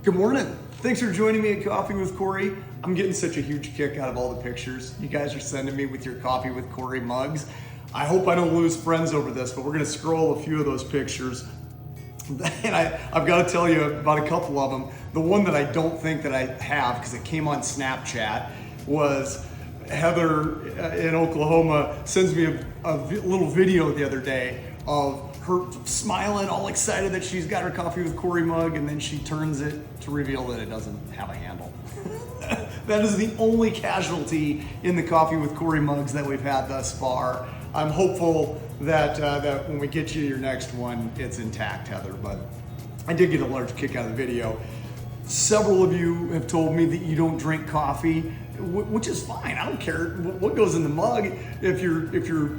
Good morning. Thanks for joining me at Coffee with Kory. I'm getting such a huge kick out of all the pictures you guys are sending me with your Coffee with Kory mugs. I hope I don't lose friends over this, but we're going to scroll a few of those pictures. And I've got to tell you about a couple of them. The one that I don't think that I have, because it came on Snapchat, was Heather in Oklahoma sends me a little video the other day of her smiling, all excited that she's got her Coffee with Kory mug, and then she turns it to reveal that it doesn't have a handle. That is the only casualty in the Coffee with Kory mugs that we've had thus far. I'm hopeful that when we get you your next one, it's intact, Heather, but I did get a large kick out of the video. Several of you have told me that you don't drink coffee, which is fine. I don't care what goes in the mug. If you're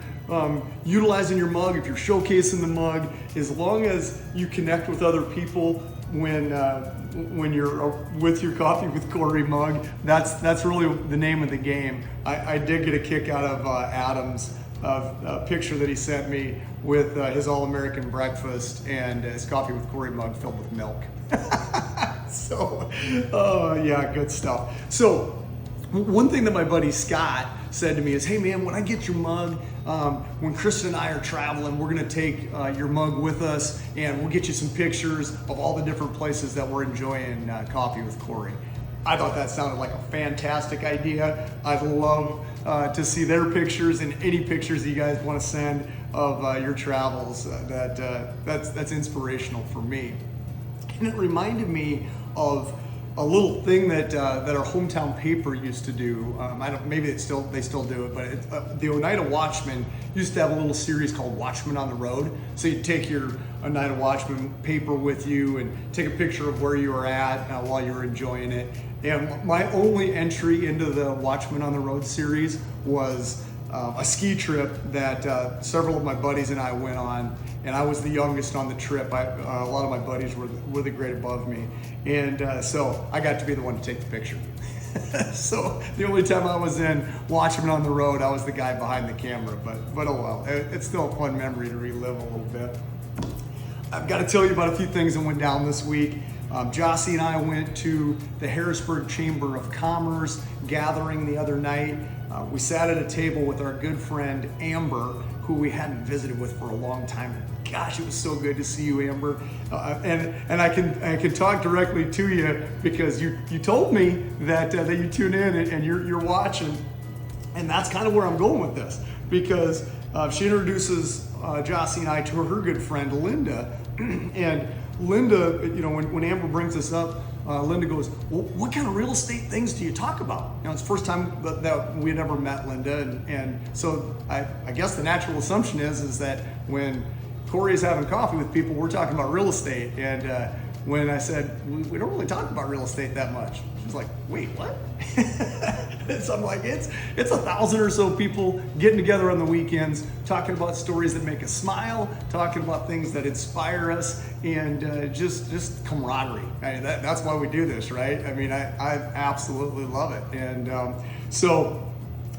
utilizing your mug, if you're showcasing the mug, as long as you connect with other people when you're with your Coffee with Kory mug, that's really the name of the game. I did get a kick out of Adam's picture that he sent me with his All-American breakfast and his Coffee with Kory mug filled with milk. So, yeah, good stuff. So, one thing that my buddy Scott said to me is, hey man, when I get your mug, when Kristen and I are traveling, we're gonna take your mug with us and we'll get you some pictures of all the different places that we're enjoying Coffee with Kory. I thought that sounded like a fantastic idea. I'd love to see their pictures and any pictures that you guys want to send of your travels. That's inspirational for me. And it reminded me of a little thing that our hometown paper used to do. Maybe they still do it, but the Oneida Watchman used to have a little series called Watchman on the Road. So you'd take your Oneida Watchman paper with you and take a picture of where you were at while you were enjoying it. And my only entry into the Watchman on the Road series was a ski trip that several of my buddies and I went on, and I was the youngest on the trip. A lot of my buddies were the grade above me, and so I got to be the one to take the picture. So the only time I was in Watchman on the Road, I was the guy behind the camera, but oh well, it's still a fun memory to relive a little bit. I've got to tell you about a few things that went down this week. Jossie and I went to the Harrisburg Chamber of Commerce gathering the other night. We sat at a table with our good friend Amber, who we hadn't visited with for a long time. Gosh, it was so good to see you, Amber. And I can talk directly to you because you told me that you tune in and you're watching, and that's kind of where I'm going with this, because she introduces Jossie and I to her good friend Linda, and Linda, when Amber brings this up, Linda goes, well, what kind of real estate things do you talk about? It's the first time that we had ever met Linda, and so I guess the natural assumption is that when Kory is having coffee with people, we're talking about real estate. And when I said, we don't really talk about real estate that much, she was like, wait, what? So I'm like, it's 1,000 or so people getting together on the weekends, talking about stories that make us smile, talking about things that inspire us, and just camaraderie. That's why we do this, right? I mean, I absolutely love it. And so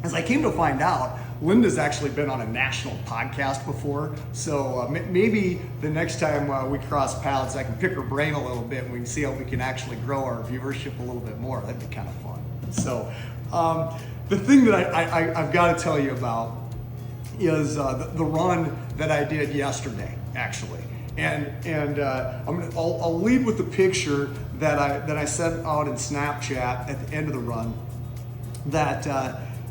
as I came to find out, Linda's actually been on a national podcast before, so maybe the next time we cross paths, I can pick her brain a little bit and we can see how we can actually grow our viewership a little bit more. That'd be kind of fun. So the thing that I've got to tell you about is the run that I did yesterday, actually. And I'll lead with the picture that I sent out in Snapchat at the end of the run. That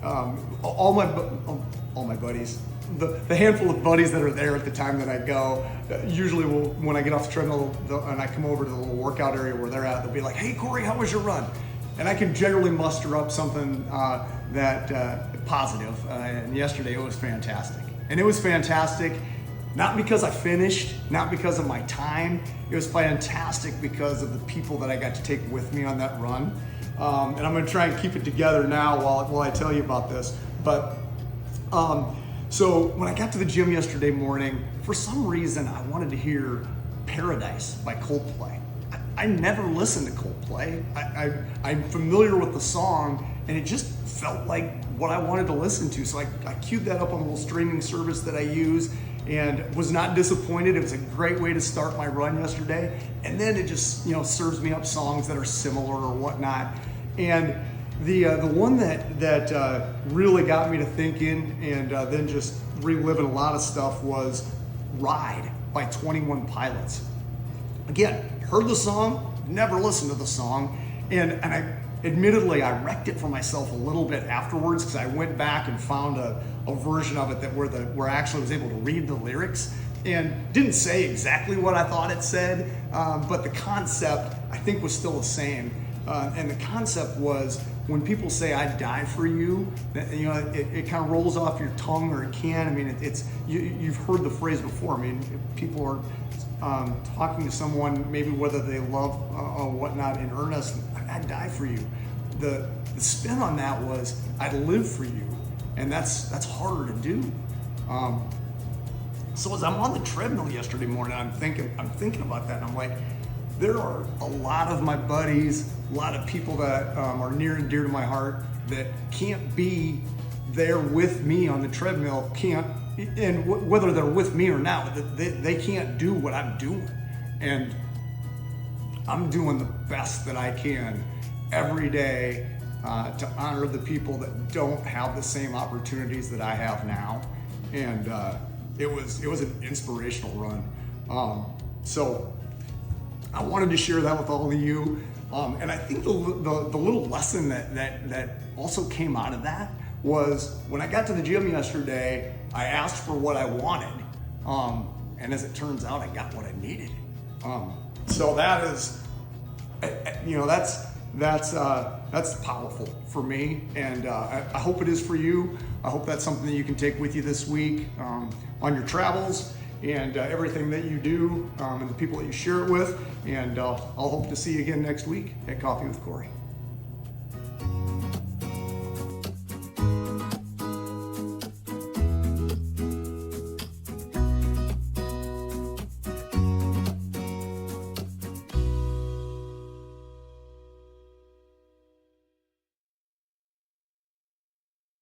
all my buddies, the handful of buddies that are there at the time that I go, usually when I get off the treadmill and I come over to the little workout area where they're at, they'll be like, hey Kory, how was your run? And I can generally muster up something that positive. And yesterday it was fantastic. And it was fantastic not because I finished, not because of my time. It was fantastic because of the people that I got to take with me on that run. And I'm going to try and keep it together now while I tell you about this. But so when I got to the gym yesterday morning, for some reason I wanted to hear Paradise by Coldplay. I never listened to Coldplay. I'm familiar with the song, and it just felt like what I wanted to listen to. So I queued that up on the little streaming service that I use, and was not disappointed. It was a great way to start my run yesterday. And then it just, serves me up songs that are similar or whatnot. And the one that really got me to thinking and then just reliving a lot of stuff was Ride by 21 Pilots. Again, heard the song, never listened to the song, and I admittedly, I wrecked it for myself a little bit afterwards, because I went back and found a version of it where I actually was able to read the lyrics, and didn't say exactly what I thought it said, but the concept I think was still the same. And the concept was, when people say "I die for you," it kind of rolls off your tongue, or it can. I mean, you've heard the phrase before. I mean, people are talking to someone, maybe whether they love or whatnot, in earnest. "I'd die for you." The spin on that was, "I'd live for you," and that's harder to do. So as I'm on the treadmill yesterday morning, I'm thinking about that, and I'm like, there are a lot of my buddies, a lot of people that are near and dear to my heart that can't be there with me on the treadmill, and whether they're with me or not, they can't do what I'm doing. And I'm doing the best that I can every day to honor the people that don't have the same opportunities that I have now. And it was an inspirational run. So I wanted to share that with all of you. And I think the little lesson that also came out of that was, when I got to the gym yesterday, I asked for what I wanted. And as it turns out, I got what I needed. So that is, that's powerful for me, and I hope it is for you. I hope that's something that you can take with you this week on your travels, and everything that you do, and the people that you share it with. And I'll hope to see you again next week at Coffee with Kory.